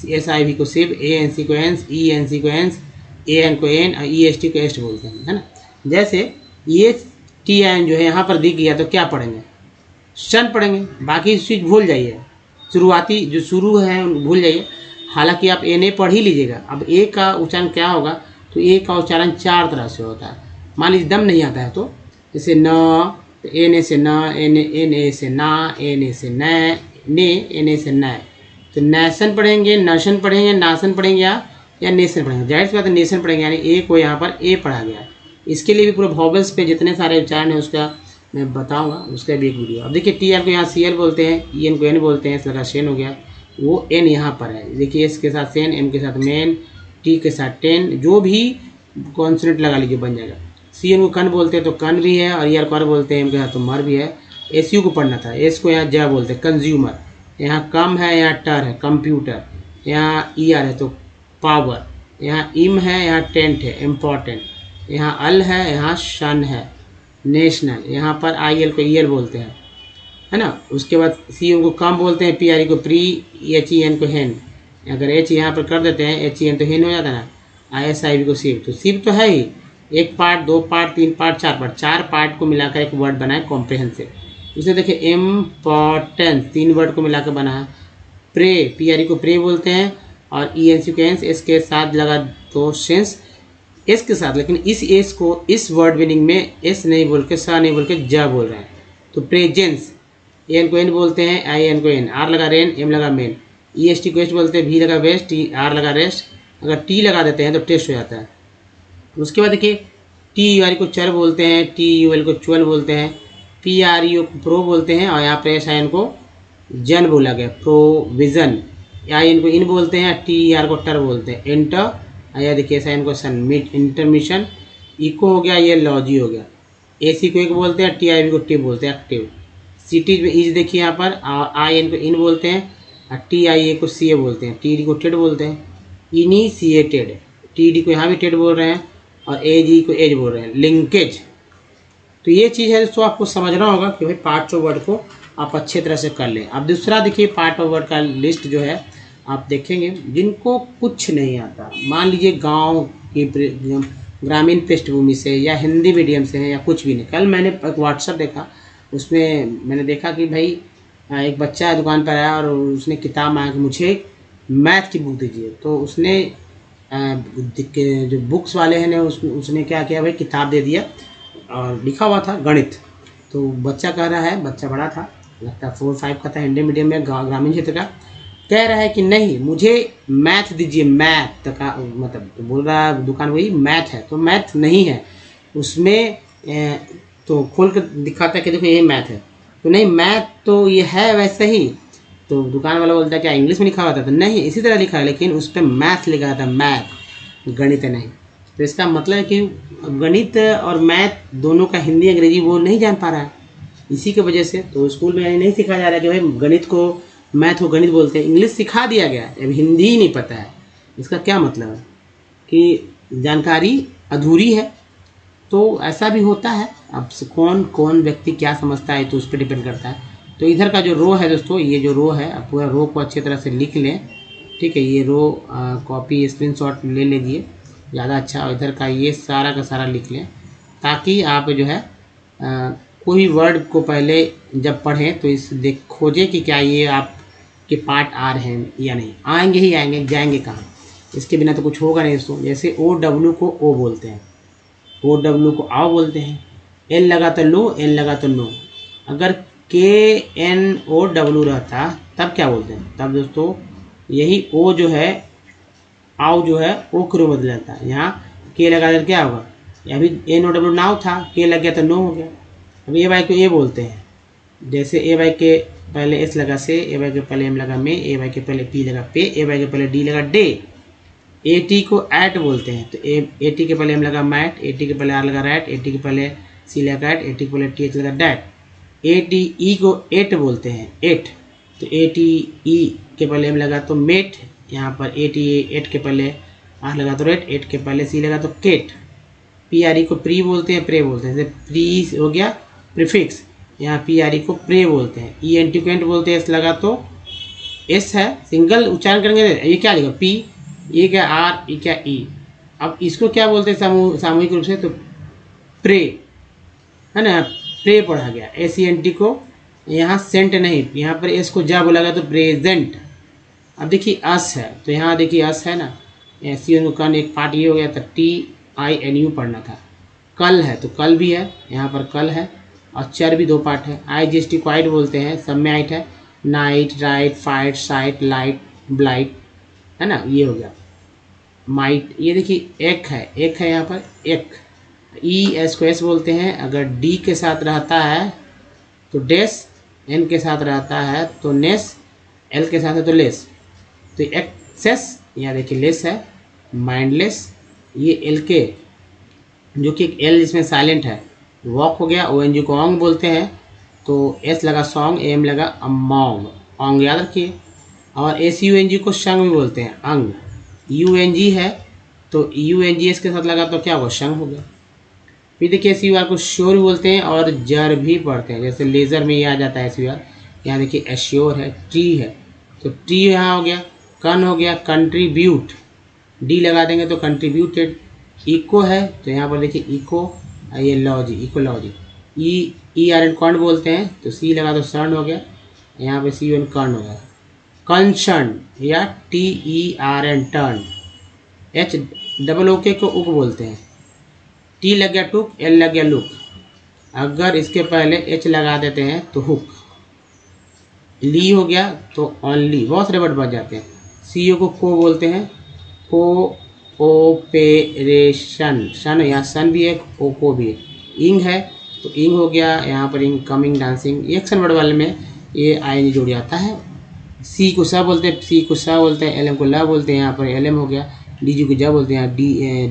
एस आई वी को सिव, ए एन सी को एंस, ई एन सी को एंस, ए एन को एन और ई एस टी को एस्ट बोलते हैं, है ना। जैसे ये टी आई एन जो है यहाँ पर दिख गया तो क्या पढ़ेंगे, सन पढ़ेंगे, बाकी चीज़ भूल जाइए, शुरुआती जो शुरू है भूल जाइए। हालांकि आप एन ए पढ़ ही लीजिएगा। अब ए का उच्चारण क्या होगा, तो ए का उच्चारण 4 तरह से होता है। मान लीजिए दम नहीं आता है तो जैसे न, तो एन ए से न, एन ए से ना, एन ए से न, ने, एन ए से न, तो नेशन पढ़ेंगे, नशन पढ़ेंगे, नासन पढ़ेंगे या नेशन पढ़ेंगे। जाहिर सी बात है नेशन पढ़ेंगे, यानी ए को यहाँ पर ए पढ़ा गया। इसके लिए भी पूरे वॉवेल्स पे जितने सारे उच्चारण है उसका मैं बताऊंगा, उसका भी एक वीडियो। अब देखिए टी आर को यहाँ सी एल बोलते हैं, ई एन को एन बोलते हैं, इसका शेन हो गया, वो एन यहाँ पर है। देखिए एस के साथ सेन, एम के साथ मेन, टी के साथ टेन, जो भी कॉन्सोनेंट लगा लीजिए बन जाएगा। सी एन को कन बोलते हैं तो कन भी है, और ई आर को आर बोलते हैं, एम के साथ तो मर भी है। एस यू को पढ़ना था, एस को यहाँ ज बोलते हैं कंज्यूमर, यहाँ कम है, यहाँ टर है कंप्यूटर, यहाँ ई आर है तो पावर, यहाँ इम है, यहाँ टेंट है इम्पॉर्टेंट, यहाँ अल है, यहाँ शन है नेशनल, यहाँ पर आई एल को ई एल बोलते हैं, है ना। उसके बाद सी एन को कम बोलते हैं, पी आर ई को प्री, एच ई एन को हेन, अगर एच यहाँ पर कर देते हैं एच ई एन तो हेन हो जाता है ना। आई एस आई वी को सिव, तो सिव तो है ही, एक पार्ट, दो पार्ट, तीन पार्ट, चार पार्ट, चार पार्ट को मिलाकर एक वर्ड बना है कॉम्प्रिहेंसिव। इसमें देखिए इम्पॉर्टेंस 3 वर्ड को मिलाकर बना है। प्रे, पी आर ई को प्रे बोलते हैं, और ई एन सी को एंस, एस के साथ लगा तो सेंस एस के साथ, लेकिन इस एस को इस वर्ड मीनिंग में एस नहीं बोल के, सा नहीं बोल के ज बोल रहे हैं, तो प्रेजेंस। ए एन को एन बोलते हैं, आई एन को एन, आर लगा रेन, एम लगा मेन, ई एस टी को एस्ट बोलते हैं, भी लगा वेस्ट, टी आर लगा रेस्ट, अगर टी लगा देते हैं तो टेस्ट हो जाता है। उसके बाद देखिए टी यू आर को चर बोलते हैं, टी यू एल को चुअल बोलते हैं, पी आर यू को प्रो बोलते हैं, और यहाँ पर एस आई एन को जन बोला गया, प्रोविजन। आई एन को इन बोलते हैं, टी आर को टर बोलते हैं, इंटर, या देखिए एस आई एन को सन, मिड इंटरमिशन, इको हो गया, ये लॉजी हो गया। ए सी को एक बोलते हैं, टी आई वी को टिप बोलते हैं एक्टिव। सिटीज में इज देखिए यहाँ पर आई एन को इन बोलते हैं, और टी आई ए को सी ए बोलते हैं, टी डी को टेड बोलते हैं, इनिशिएटेड, टी डी को यहाँ भी टेड बोल रहे हैं, और ए जी को एज बोल रहे हैं, लिंकेज। तो ये चीज़ है दोस्तों, आपको समझना होगा कि भाई पार्ट्स ऑफ वर्ड को आप अच्छे तरह से कर लें। अब दूसरा देखिए पार्ट ऑफ वर्ड का लिस्ट जो है आप देखेंगे, जिनको कुछ नहीं आता, मान लीजिए गांव की ग्रामीण पृष्ठभूमि से या हिंदी मीडियम से है या कुछ भी नहीं। कल मैंने एक व्हाट्सएप देखा, उसमें मैंने देखा कि भाई एक बच्चा दुकान पर आया और उसने किताब मांगा कि मुझे मैथ की बुक दीजिए। तो उसने जो बुक्स वाले हैं उसने क्या किया भाई, किताब दे दिया और लिखा हुआ था गणित। तो बच्चा कह रहा है, बच्चा बड़ा था, लगता है 4-5 का था, हिंदी मीडियम में, ग्रामीण क्षेत्र का, कह रहा है कि नहीं मुझे मैथ दीजिए, मैथ का मतलब, तो बोल रहा है दुकान वही मैथ है, तो मैथ नहीं है उसमें। तो खोल कर दिखाता है कि देखो ये मैथ है, तो नहीं मैथ तो ये है वैसे ही। तो दुकान वाला बोलता है क्या इंग्लिश में लिखा हुआ था, तो नहीं इसी तरह लिखा है, लेकिन उस पर मैथ लिखा था, मैथ, गणित नहीं। तो इसका मतलब है कि गणित और मैथ दोनों का हिंदी अंग्रेजी वो नहीं जान पा रहा है, इसी की वजह से तो स्कूल में नहीं सिखाया जा रहा है कि भाई गणित को मैथ को गणित बोलते हैं। इंग्लिश सिखा दिया गया है, अब हिंदी ही नहीं पता है। इसका क्या मतलब है कि जानकारी अधूरी है। तो ऐसा भी होता है, अब कौन कौन व्यक्ति क्या समझता है तो उस पर डिपेंड करता है। तो इधर का जो रो है दोस्तों, ये जो रो है, आप पूरा रो को अच्छी तरह से लिख लें, ठीक है। ये रो कॉपी स्क्रीनशॉट ले लीजिए, ज़्यादा अच्छा। और इधर का ये सारा का सारा लिख लें, ताकि आप जो है कोई वर्ड को पहले जब पढ़ें तो इस खोजें कि क्या ये आपके पार्ट आ रहे हैं या नहीं। आएंगे ही आएंगे, जाएंगे कहाँ, इसके बिना तो कुछ होगा नहीं दोस्तों। जैसे ओ डब्ल्यू को ओ बोलते हैं, ओ डब्ल्यू को आओ बोलते हैं, एल लगा तो लो, एन लगा तो नो। अगर के एन ओ डब्ल्यू रहता तब क्या बोलते हैं, तब दोस्तों यही ओ जो है आउ जो है ओ क्रो बदल जाता है। यहाँ के लगा कर क्या होगा, अभी ए नो डब्ल्यू नाउ था, के लग गया तो नो हो गया। अब ए बाई को ए बोलते हैं, जैसे ए बाई के पहले एस लगा से, ए बाई के पहले एम लगा में, ए बाई के पहले पी लगा पे, ए बाई के पहले डी लगा डे। ए टी को ऐट बोलते हैं, तो ए टी के पहले एम लगा मैट, ए टी के पहले आर लगा रैट, ए टी के पहले सी लगा ऐट, ए टी के पहले टी एच लगा डैट। ए टी ई को एट बोलते हैं, एट, तो ए टी ई के पहले एम लगा तो मेट, यहाँ पर ए टी एट के पहले आर लगा तो रेट, एट के पहले सी लगा तो केट। पी आर ई को प्री बोलते हैं, प्रे बोलते हैं, जैसे प्री हो गया प्रीफिक्स, यहाँ पी आर ई को प्रे बोलते हैं। ई एन टी को एंट बोलते हैं, एस लगा तो एस है, सिंगल उच्चारण करेंगे, ये क्या लिखा पी, ये क्या आर, ये क्या ई। अब इसको क्या बोलते हैं सामूहिक रूप से, तो प्रे है ना, प्रे पढ़ा गया। एस ई एन टी को यहाँ सेंट नहीं, यहाँ पर एस को जा बोला गया तो प्रेजेंट। अब देखिए अस है, तो यहाँ देखिए अस है ना, एस ई एन को कन एक पार्ट ये हो गया, तो टी आई एन यू पढ़ना था। कल है तो कल भी है, यहाँ पर कल है, और चर भी दो पार्ट है। आई जी एस टी को आइट बोलते हैं, सब में आइट है, night, right, fight, site, light, blight, है ना, ये हो गया। माइट, ये देखिए एक है यहाँ पर एक। ई एस को एस बोलते हैं, अगर डी के साथ रहता है तो डेस, एन के साथ रहता है तो नेस, एल के साथ है तो लेस, तो एक्सेस, यहाँ देखिए लेस है। माइंडलेस, ये एल के जो कि एल जिसमें साइलेंट है, वॉक हो गया। ओ एन जी को ऑंग बोलते हैं, तो एस लगा सॉन्ग, एम लगा अमोंग, ऑंग याद रखिए। और एस यू एन जी को शंग भी बोलते हैं, अंग। यू एन जी है तो यू एन जी एस के साथ लगा तो क्या होगा, शंग हो गया। फिर देखिए एस यू आर को श्योर भी बोलते हैं और जर भी पढ़ते हैं, जैसे लेज़र में ये आ जाता है एस यू आर। यहाँ देखिए एश्योर है, ट्री है तो ट्री यहाँ हो गया। कन हो गया कंट्रीब्यूट, डी लगा देंगे तो कंट्रीब्यूटेड। इको है तो यहाँ पर देखिए इको, ये logy, ecology. E R N कॉन्ड बोलते हैं, तो सी लगा तो सर्न हो गया, यहाँ पे सी एन कॉन्ड हो गया। कंसर्न या T E R N turn. H double O K को उक बोलते हैं, टी लग गया टुक, एल लग गया लुक, अगर इसके पहले एच लगा देते हैं तो हुक। ली हो गया तो ऑनली, बहुत सारे वर्ड बच जाते हैं। सी ओ को बोलते हैं, को ओपेरेशन, सन, यहाँ सन भी है, ओको भी है। इंग है तो इंग हो गया, यहाँ पर इंग, कमिंग, डांसिंग, एक्शन वर्ड वाले में ये आई जुड़ जाता है। सी को सा बोलते हैं, सी को सा बोलते हैं, एल एम को ला बोलते हैं, यहाँ पर एल एम हो गया। डी जी को जा बोलते हैं,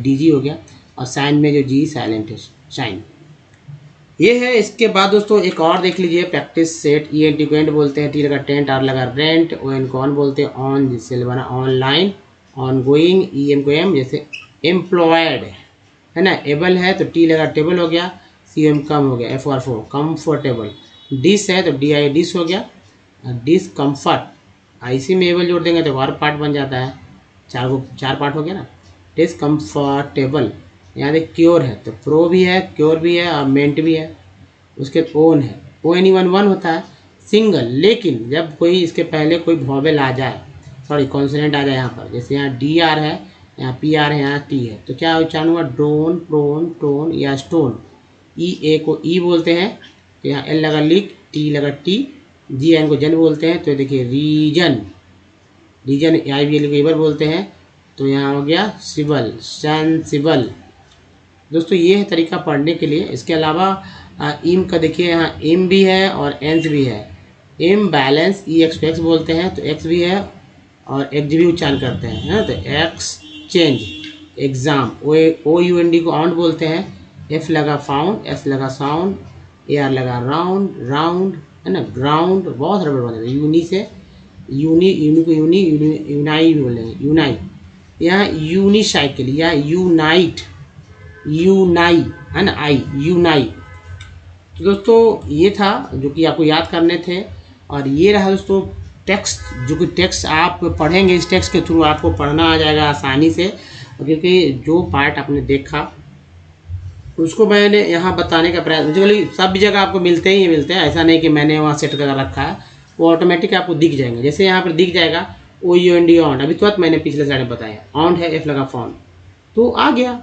डी जी हो गया। और साइन में जो जी साइलेंट है, शाइन, ये है। इसके बाद दोस्तों एक और देख लीजिए, practice set. E N T को एंड बोलते हैं, टी लगा टेंट, आर लगा रेंट, ओ एन को ऑन बोलते हैं, ऑन जिससे बना online, ongoing. E M को एम, जैसे एम्प्लॉयड है ना। एबल है तो टी लगा टेबल हो गया, सी एम कम हो गया, एफ आर फोर कम्फर्टेबल। डिस है तो डी आई डिस हो गया, डिस कम्फर्ट। आईसी में एबल जोड़ देंगे तो और पार्ट बन जाता है, चार पार्ट हो गया ना। डिसकम्फर्टेबल। यहाँ देख क्योर है तो प्रो भी है, क्योर भी है और मेंट भी है। उसके ओन है, O N E one one होता है सिंगल, लेकिन जब कोई इसके पहले कोई वॉवेल आ जाए, सॉरी कॉन्सोनेंट आ जाए यहाँ पर, जैसे यहाँ डी आर है, यहाँ पी आर है, यहाँ टी है, तो क्या उच्चारण हुआ, ड्रोन, प्रोन, टोन या स्टोन। ई ए को ई बोलते हैं, तो यहाँ एल लगा लिक, टी लगा टी, जी एन को जन बोलते हैं, तो देखिए region, region I B L को इवर बोलते हैं, तो यहाँ हो गया सिबल, सेंसिबल। दोस्तों ये है तरीका पढ़ने के लिए। इसके अलावा इम का देखिए, यहाँ इम भी है और एंस भी है। इम बैलेंस, ई एक्स एक्स बोलते हैं, तो एक्स भी है और एक्स भी उच्चारण करते हैं, है ना, तो exchange. Exam, O U N D को आउंड बोलते हैं, एफ लगा फाउंड, एस लगा साउंड, ए आर लगा राउंड, राउंड है ना, ग्राउंड, बहुत सारे वर्ड बने हैं। यूनी से यूनी, यूनी को यूनी, यूनाई भी बोलेंगे, यूनाई। यहाँ यूनिसाइकिल या यूनाइट, यूनाई है ना, आई यूनाई। तो दोस्तों ये था जो कि आपको याद करने थे। और ये रहा दोस्तों टेक्स्ट, जो कि टेक्स्ट आप पढ़ेंगे, इस टेक्स्ट के थ्रू आपको पढ़ना आ जाएगा आसानी से, क्योंकि जो पार्ट आपने देखा उसको मैंने यहाँ बताने का प्रयास, मुझे सब जगह आपको मिलते ही मिलते हैं, ऐसा नहीं कि मैंने वहाँ सेट कर रखा है, वो ऑटोमेटिक आपको दिख जाएंगे। जैसे यहाँ पर दिख जाएगा ओ यू एन डी ऑन, अभी तुरंत मैंने पिछले स्लाइड में बताया, ऑन है, एफ लगा फॉन, तो आ गया,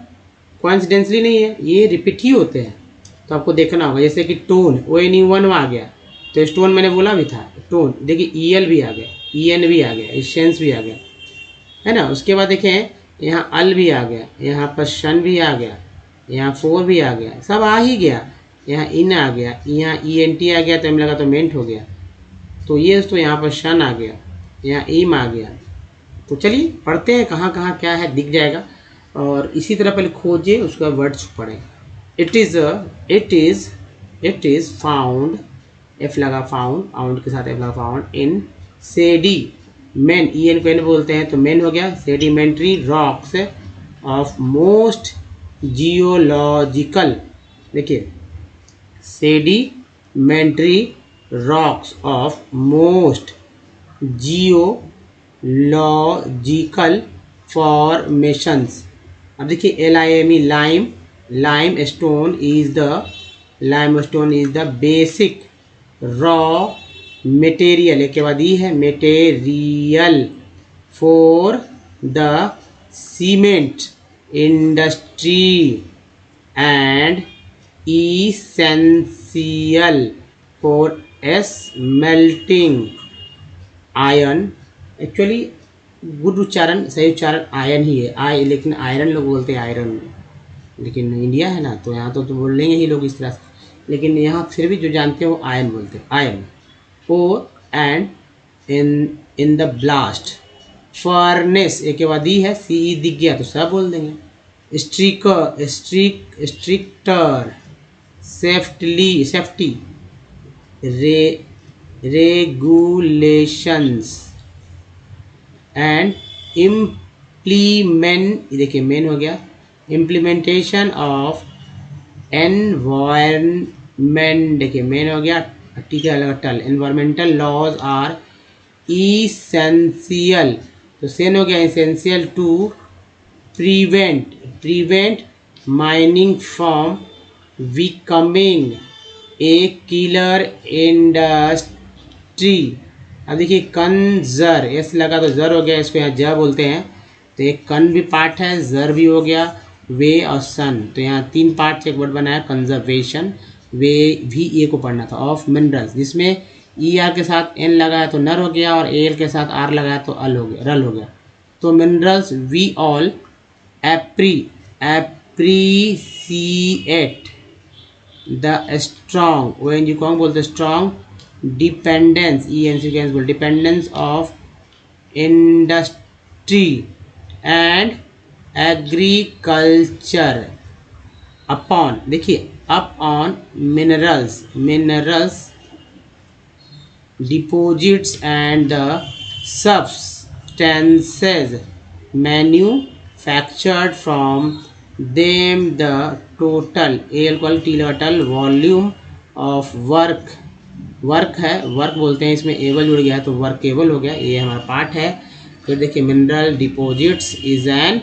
कोइंसिडेंटली नहीं है, ये रिपीट ही होते हैं, तो आपको देखना होगा। जैसे कि tone, O N E one आ गया, तो स्टोन मैंने बोला भी था, टोन देखिए ई एल भी आ गया, ई एन भी आ गया, सेंस भी आ गया, है ना। उसके बाद देखें यहाँ अल भी आ गया, यहाँ पर शन भी आ गया, यहाँ फोर भी आ गया, सब आ ही गया। यहाँ इन आ गया, यहाँ ENT आ गया तो हमें लगा तो मेंट हो गया। तो ये दोस्तों यहाँ पर शन आ गया, यहाँ ईम आ गया। तो चलिए पढ़ते हैं कहाँ कहाँ क्या है, दिख जाएगा। और इसी तरह पहले खोजिए, उसका वर्ड्स पढ़ें। इट इज़ फाउंड, एफ लगा फाउंड, आउंड के साथ एफ लगा found, in sedi men, EN को एन बोलते हैं तो मेन हो गया, sedimentary rocks of most geological, देखिए sedimentary rocks of most geological formations. अब देखिए LIME, limestone is the basic raw material, एक के बाद ई है, material for the cement industry and essential for smelting iron. Actually good उच्चारण, सही उच्चारण आयरन ही है, लेकिन आयरन लोग बोलते हैं आयरन, लेकिन इंडिया है ना तो यहाँ तो बोल लेंगे ही लोग इस तरह से, लेकिन यहाँ फिर भी जो जानते हो आयरन बोलते हैं, आयरन। और and in the blast furnace, एक के बाद ई है, CE दिख गया तो सब बोल देंगे। Stricter safety regulations and implement, देखिए मेन हो गया, इम्प्लीमेंटेशन ऑफ एनवायरनमेंट, देखिए मेन हो गया, ठीक है अलग टल, एनवायरमेंटल लॉज आर इसेंशियल, तो सेन हो गया, essential to prevent mining from becoming a killer industry. अब देखिए कंजर, एस लगा तो जर हो गया, इसको यहाँ ज बोलते हैं, तो एक कन भी पार्ट है, जर भी हो गया, वे और सन, तो यहाँ तीन पार्ट से एक वर्ड बनाया, कंजर्वेशन, वे भी ए को पढ़ना था, ऑफ मिनरल्स, जिसमें ER के साथ N लगाया तो नर हो गया, और AL के साथ R लगाया तो अल हो गया, रल हो गया। तो minerals we all appreciate the strong, ONG कौन बोलते, स्ट्रॉन्ग डिपेंडेंस, ENC बोल, dependence of industry and agriculture upon, देखिए upon minerals deposits and the substances manufactured from them, the total volume of work है, वर्क बोलते हैं, इसमें able जुड़ गया तो वर्केबल हो गया, ये हमारा पार्ट है। फिर देखिए mineral deposits is an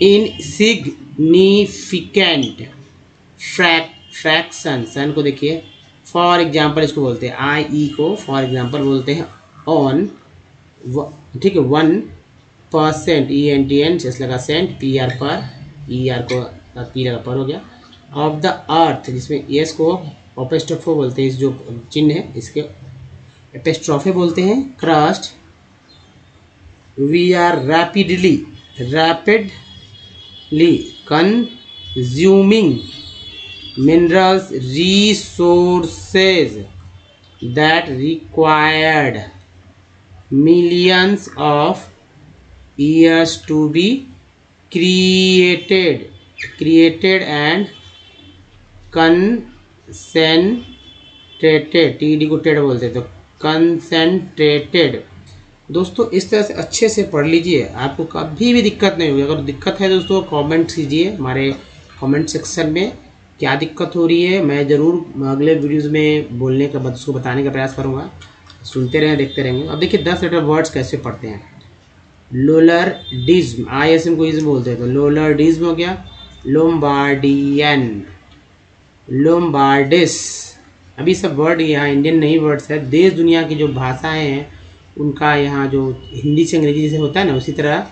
insignificant fraction, सन को देखिए फॉर एग्जाम्पल इसको बोलते हैं, IE को फॉर एग्जाम्पल बोलते हैं, ऑन, ठीक है, 1% ENTN जैसे लगा सेंट, PR पर, ER को P लगा पर हो गया, ऑफ द अर्थ, जिसमें एस को एपोस्ट्रोफे बोलते हैं, इस जो चिन्ह है इसके एपोस्ट्रोफे बोलते हैं, crust we are rapidly consuming minerals resources that required millions of years to be created and concentrated, TD को टेड बोलते हैं, तो concentrated। दोस्तों इस तरह से अच्छे से पढ़ लीजिए, आपको कभी भी दिक्कत नहीं होगी। अगर दिक्कत है दोस्तों कमेंट कीजिए हमारे कमेंट सेक्शन में, क्या दिक्कत हो रही है, मैं ज़रूर अगले वीडियोस में बोलने का उसको बताने का प्रयास करूँगा। सुनते रहें, देखते रहेंगे। अब देखिए 10 लेटर वर्ड्स कैसे पढ़ते हैं। लोलरडिज्म, ISM को इज्म बोलते हैं, तो लोलरडिज्म हो गया। लोम्बार्डियन, लोम्बार्डिस, अभी सब वर्ड यहाँ इंडियन नहीं वर्ड्स है, देश दुनिया की जो भाषाएँ हैं उनका यहाँ जो हिंदी से अंग्रेजी जैसे होता है ना, उसी तरह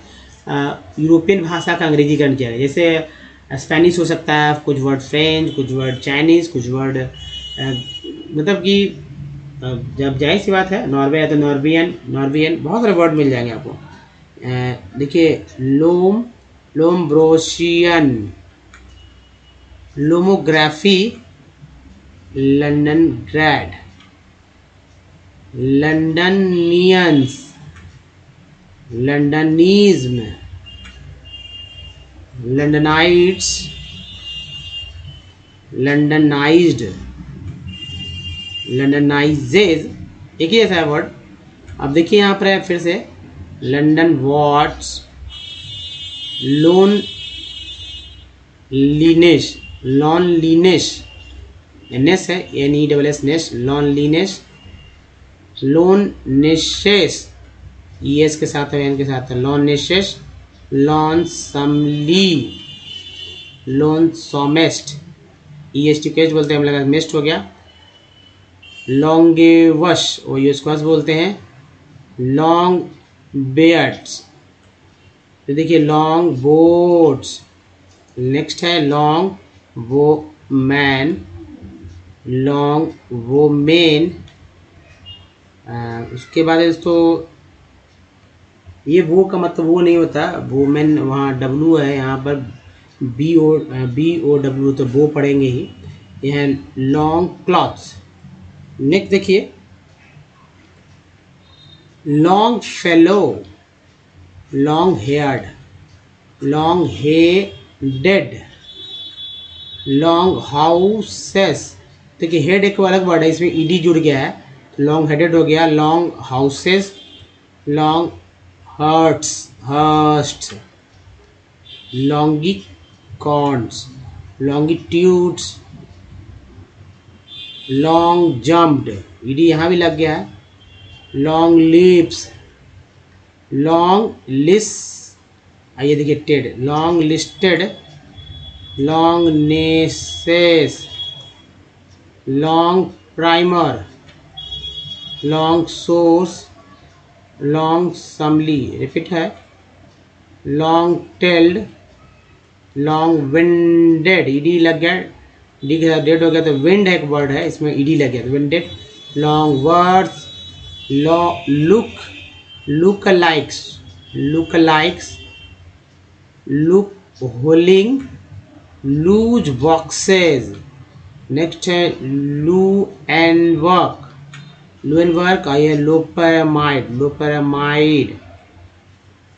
यूरोपियन भाषा का अंग्रेजीकरण किया गया। जैसे स्पेनिश हो सकता है, कुछ वर्ड फ्रेंच, कुछ वर्ड चाइनीज़, कुछ वर्ड मतलब कि जब जाहिर सी बात है नॉर्वे है तो नॉर्वियन, बहुत सारे वर्ड मिल जाएंगे आपको। देखिए लोम्ब्रोशियन, लोमोग्राफी लंदन ग्रैड, लंडनियंस, लंडनिज्म, लंडनाइट्स, लंडनाइज्ड, लंडनाइजेज, एक ही ऐसा है वर्ड। अब देखिए यहाँ पर है फिर से लंदन वॉट्स, loneliness, loneliness, ness है NESS ness, loneliness, lonenesses, ES के साथ है N के साथ है, lonenesses, lonesomely, lonesomest, EST केस्ट बोलते हैं, हम लगा मेस्ट हो गया, लॉन्गेवश वो यूस्कस बोलते हैं, लॉन्ग बेयर्ड्स, तो देखिए लॉन्ग बोट्स, नेक्स्ट है लॉन्ग वो मैन, लॉन्ग वो मेन, उसके बाद दोस्तों ये वो का मतलब वो नहीं होता, वोमेन वहाँ W है, यहाँ पर BOW तो वो पढ़ेंगे ही, यह है लॉन्ग क्लॉथ्स। नेक्स्ट देखिए long fellow, long heard, long headed, long houses, देखिए हेड एक अलग वर्ड है, इसमें ED जुड़ गया है, लॉन्ग हेडेड हो गया, long houses, long hurts, longicorns, longitudes, long jumped, ED यहाँ भी लग गया है, लॉन्ग लिप्स, लॉन्ग लिस्ट, आइए देखिए ted, long listed, longnesses, long primer, long source, longsomely, repeat है, long tailed, long winded, ED लग गया, डी के साथ डेड हो गया तो विंड एक वर्ड है, इसमें ED लग गया तो winded, long words, look likes, look holing, loose boxes, next है लू एंड वर्क, आइए लोपरामाइड।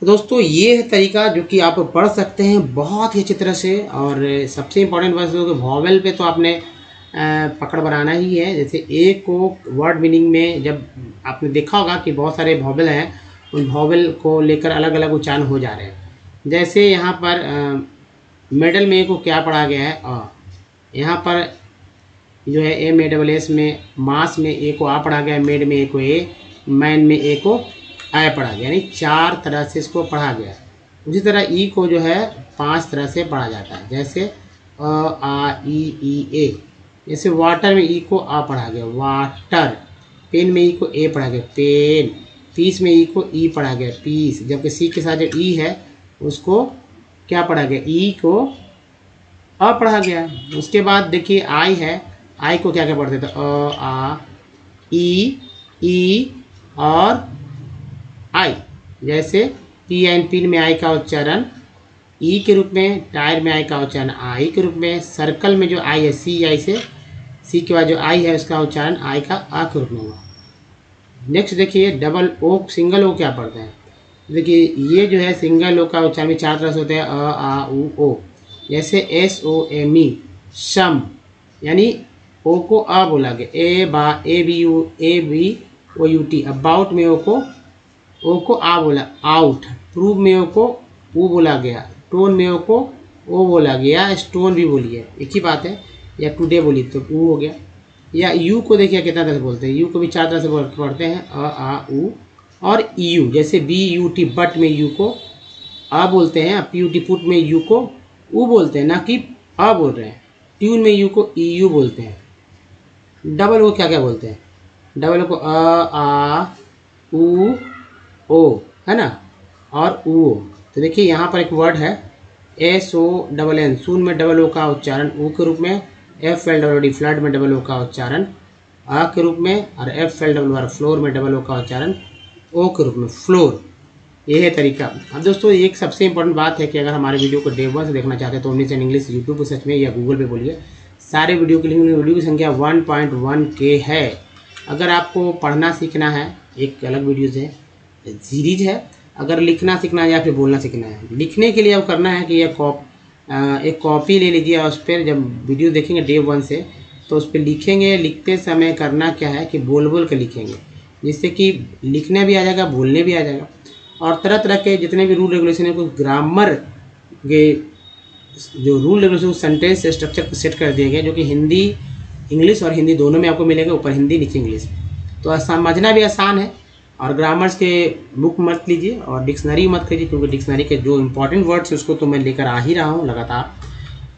तो दोस्तों ये है तरीका जो कि आप पढ़ सकते हैं बहुत ही अच्छी तरह से। और सबसे इम्पोर्टेंट बात है कि वॉवेल पे तो आपने पकड़ बनाना ही है। जैसे ए को वर्ड मीनिंग में जब आपने देखा होगा कि बहुत सारे वॉवेल हैं, उन वॉवेल को लेकर अलग अलग उच्चारण हो जा रहे हैं। जैसे यहाँ पर मिडल में ए को क्या पढ़ा गया है, यहाँ पर जो है MASS में, मास में ए को आ पढ़ा गया, मेड में ए को ए, मैन में ए को आय पढ़ा गया, यानी 4 तरह से इसको पढ़ा गया। उसी तरह ई को जो है 5 तरह से पढ़ा जाता है, जैसे A। जैसे वाटर में ई को आ पढ़ा गया, वाटर। पेन में ई को ए पढ़ा गया, पेन। पीस में ई को ई पढ़ा गया, पीस। जबकि सी के साथ जो ई है उसको क्या पढ़ा गया, ई को अ पढ़ा गया। उसके बाद देखिए आई है, आई को क्या क्या पढ़ते थे, आ, ई और आई। जैसे पी एंड पिन में आई का उच्चारण ई के रूप में, टायर में आई का उच्चारण आई के रूप में, सर्कल में जो आई है सी, आई से सी के बाद जो आई है उसका उच्चारण आई का आ के रूप में हुआ। नेक्स्ट देखिए डबल ओ, सिंगल ओ क्या पढ़ते हैं। देखिए ये जो है सिंगल ओ का उच्चारण भी 4 तरह से होते हैं, अ आ उ ओ। जैसे SOME, शम, यानी ओ को अ बोला गया, ABOUT। अबाउट में ओ को आ बोला, आउट। प्रूव में ओ को ऊ बोला गया, टोन में ओ को ओ बोला गया, स्टोन भी बोलिए, एक ही बात है। या टुडे बोली तो ऊ हो गया। या यू को देखिए कितना तरह से बोलते हैं, यू को भी 4 तरह से पढ़ते हैं, अ आ उ और EU। जैसे BUT, बट में यू को अ बोलते हैं, PUT पुट में यू को ऊ बोलते हैं, ना कि अ बोल रहे हैं। ट्यून में यू को EU बोलते हैं। डबल ओ क्या क्या बोलते हैं, डबल ओ को अ आ उ ओ, है ना, और ऊ। तो देखिए यहाँ पर एक वर्ड है SONN, सून में डबल ओ का उच्चारण ऊ के रूप में, FLWD, फ्लड में डबल ओ का उच्चारण आ के रूप में, और FLWR, फ्लोर में डबल ओ का उच्चारण ओ के रूप में, फ्लोर। ये है तरीका। अब दोस्तों एक सबसे इम्पोर्टेंट बात है कि अगर हमारे वीडियो को डे 1 से देखना चाहते हैं तो ओमनीसेन इंग्लिश यूट्यूब पर सर्च में या गूगल पे बोलिए, सारे वीडियो के लिए वीडियो की संख्या 1.1K है। अगर आपको पढ़ना सीखना है, एक अलग वीडियोज़ है, सीरीज है। अगर लिखना सीखना है या फिर बोलना सीखना है, लिखने के लिए अब करना है कि एक कॉपी ले लीजिए और उस पर जब वीडियो देखेंगे डे 1 से तो उस पर लिखेंगे। लिखते समय करना क्या है कि बोल बोल के लिखेंगे, जिससे कि लिखने भी आ जाएगा, बोलने भी आ जाएगा। और तरह तरह के जितने भी रूल रेगुलेशन है, कुछ ग्रामर के जो rule regulation sentence structure set कर दिए गए, जो कि हिंदी इंग्लिश और हिंदी दोनों में आपको मिलेगा, ऊपर हिंदी नीचे इंग्लिश। तो समझना भी आसान है। और ग्रामर्स के बुक मत लीजिए और डिक्शनरी मत लीजिए, क्योंकि डिक्शनरी के जो इंपॉर्टेंट वर्ड्स है उसको तो मैं लेकर आ ही रहा हूँ लगातार।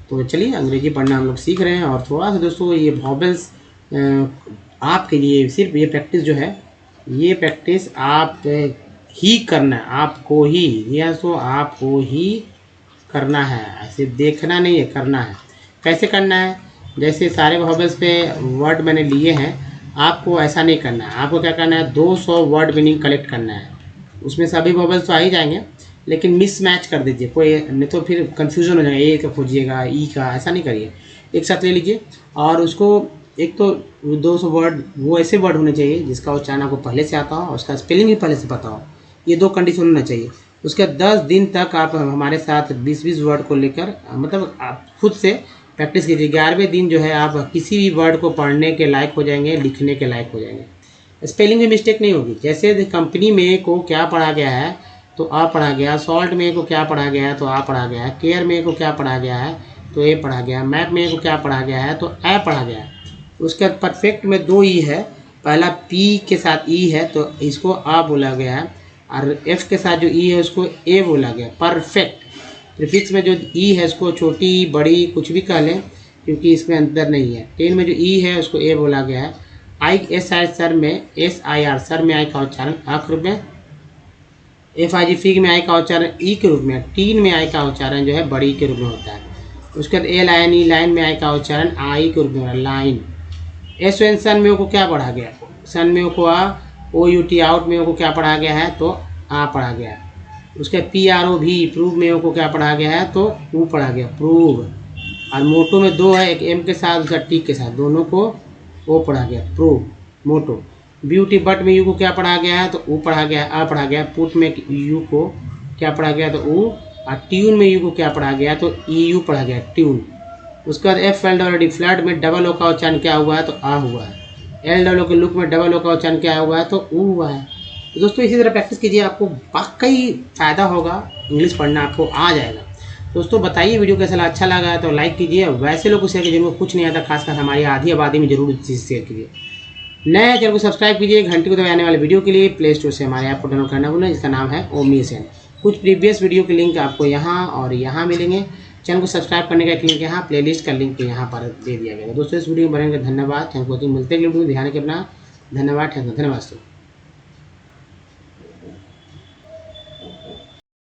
तो चलिए अंग्रेजी पढ़ना हम लोग सीख रहे हैं। और थोड़ा सा दोस्तों ये वॉवेल्स आपके लिए सिर्फ ये प्रैक्टिस जो है, ये प्रैक्टिस आप ही करना है, आपको ही, या तो आपको ही करना है, ऐसे देखना नहीं है, करना है। कैसे करना है? जैसे सारे वॉवेल्स पे वर्ड मैंने लिए हैं, आपको ऐसा नहीं करना है। आपको क्या करना है, 200 वर्ड मीनिंग कलेक्ट करना है। उसमें सभी वॉवेल्स तो आ ही जाएंगे, लेकिन मिस मैच कर दीजिए, कोई नहीं तो फिर कंफ्यूजन हो जाएगा, ए का खोजिएगा, ई का, ऐसा नहीं करिए। एक साथ ले लीजिए और उसको एक तो 200 वर्ड वो ऐसे वर्ड होने चाहिए जिसका उच्चारण आपको पहले से आता हो और उसका स्पेलिंग भी पहले से पता हो। ये 2 कंडीशन होना चाहिए। उसके 10 दिन तक आप हमारे साथ 20-20 वर्ड को लेकर मतलब आप खुद से प्रैक्टिस कीजिए। 11वें दिन जो है आप किसी भी वर्ड को पढ़ने के लायक हो जाएंगे, लिखने के लायक हो जाएंगे। स्पेलिंग में मिस्टेक नहीं होगी। जैसे कंपनी में को क्या पढ़ा गया है तो आ पढ़ा गया, सॉल्ट में को क्या पढ़ा गया है तो आ पढ़ा गया है, केयर में को क्या पढ़ा गया है तो ए पढ़ा गया, मैप में को क्या पढ़ा गया है तो ए पढ़ा गया है। उसके बाद परफेक्ट में 2 ई है, पहला पी के साथ ई है तो इसको आ बोला गया है, और एफ के साथ जो ई है उसको ए बोला गया। परफेक्ट प्रीफिक्स में जो ई है उसको छोटी बड़ी कुछ भी कह लें, क्योंकि इसमें अंतर नहीं है। 10 में जो ई है उसको ए बोला गया है। आई एस आई सर में SIR सर में आई का उच्चारण आखिर में, FIG फिग में आई का उच्चारण ई के रूप में, टीन में आई का उच्चारण जो है बड़ी के रूप में होता है। उसके बाद LINE लाइन में आई का उच्चारण आई के रूप में होता है, लाइन। SON सन में को क्या पढ़ा गया, सन में को आ, OUT आउट में को क्या पढ़ा गया है तो आ पढ़ा गया है। उसके PROV प्रूव में को क्या पढ़ा गया है तो ऊ पढ़ा गया, प्रूव। और मोटो में 2 है, एक M के साथ दूसरा T के साथ, दोनों को ओ पढ़ा गया, प्रूव मोटो। ब्यूटी बट में यू को क्या पढ़ा गया है तो ऊ पढ़ा गया, आ पढ़ा गया। पुट में यू को क्या पढ़ा गया तो ऊ, और ट्यून में यू को क्या पढ़ा गया तो EU पढ़ा गया, ट्यून। उसके बाद FLWD फ्लड में डबल ओ का उच्चारण क्या हुआ है तो आ हुआ है। LW के लुक में डबल ओ का उच्चारण क्या हुआ है तो ऊ हुआ है। तो दोस्तों इसी तरह प्रैक्टिस कीजिए, आपको वाकई फ़ायदा होगा, इंग्लिश पढ़ना आपको आ जाएगा। दोस्तों बताइए वीडियो कैसा लगा, अच्छा लगा तो लाइक कीजिए। वैसे लोग शेयर कीजिए जिनको कुछ नहीं आता, खासकर हमारी आधी आबादी में जरूर चीज़ शेयर कीजिए। नए चैनल को सब्सक्राइब कीजिए, घंटी को दबाने वाले वीडियो के लिए प्ले स्टोर से हमारे ऐप को डाउनलोड करना भूलें, जिसका नाम है ओमनीसेन। कुछ प्रीवियस वीडियो के लिंक आपको यहाँ और यहाँ मिलेंगे। चैनल को सब्सक्राइब करने का एक लिंक यहाँ, प्लेलिस्ट का लिंक यहाँ पर दे दिया गया है। दोस्तों इस वीडियो में बने धन्यवाद, थैंक यू। मिलते हैं वीडियो, ध्यान रखिए अपना, धन्यवाद, थैंक यू, धन्यवाद।